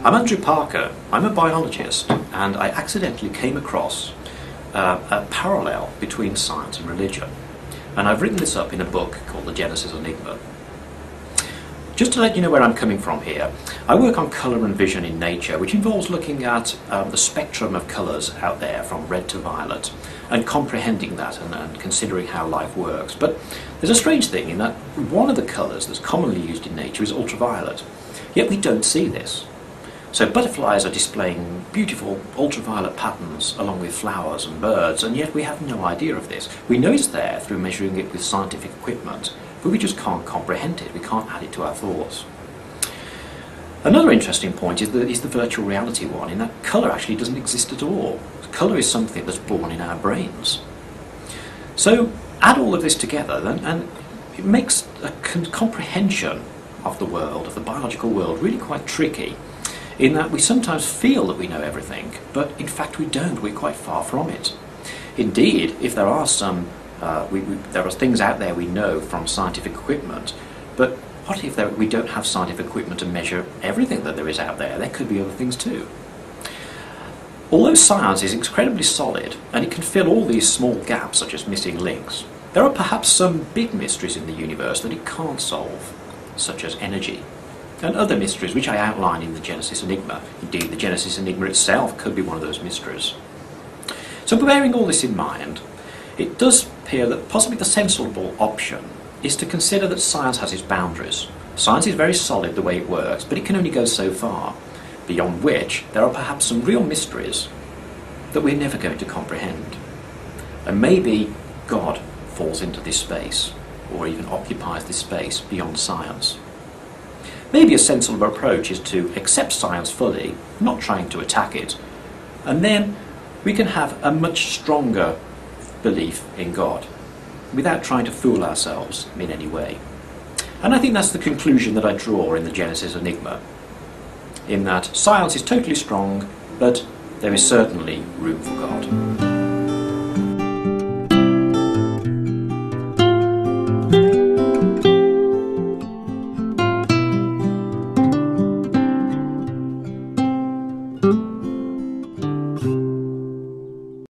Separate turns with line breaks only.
I'm Άντριου Πάρκερ. I'm a biologist, and I accidentally came across a parallel between science and religion. And I've written this up in a book called The Genesis Enigma. Just to let you know where I'm coming from here, I work on colour and vision in nature, which involves looking at the spectrum of colours out there from red to violet, and comprehending that and considering how life works. But there's a strange thing in that one of the colours that's commonly used in nature is ultraviolet, yet we don't see this. So butterflies are displaying beautiful ultraviolet patterns along with flowers and birds, and yet we have no idea of this. We know it's there through measuring it with scientific equipment, but we just can't comprehend it. We can't add it to our thoughts. Another interesting point is the virtual reality one, in that colour actually doesn't exist at all. Colour is something that's born in our brains. So add all of this together and it makes a comprehension of the world, of the biological world, really quite tricky, in that we sometimes feel that we know everything, but in fact we don't. We're quite far from it. Indeed, if there are there are things out there we know from scientific equipment, but what if we don't have scientific equipment to measure everything that there is out there? There could be other things too. Although science is incredibly solid and it can fill all these small gaps such as missing links, there are perhaps some big mysteries in the universe that it can't solve, such as energy, and other mysteries which I outline in the Genesis Enigma. Indeed, the Genesis Enigma itself could be one of those mysteries. So bearing all this in mind, it does appear that possibly the sensible option is to consider that science has its boundaries. Science is very solid the way it works, but it can only go so far, beyond which there are perhaps some real mysteries that we're never going to comprehend. And maybe God falls into this space, or even occupies this space beyond science. Maybe a sensible approach is to accept science fully, not trying to attack it, and then we can have a much stronger belief in God, without trying to fool ourselves in any way. And I think that's the conclusion that I draw in the Genesis Enigma, in that science is totally strong, but there is certainly room for God.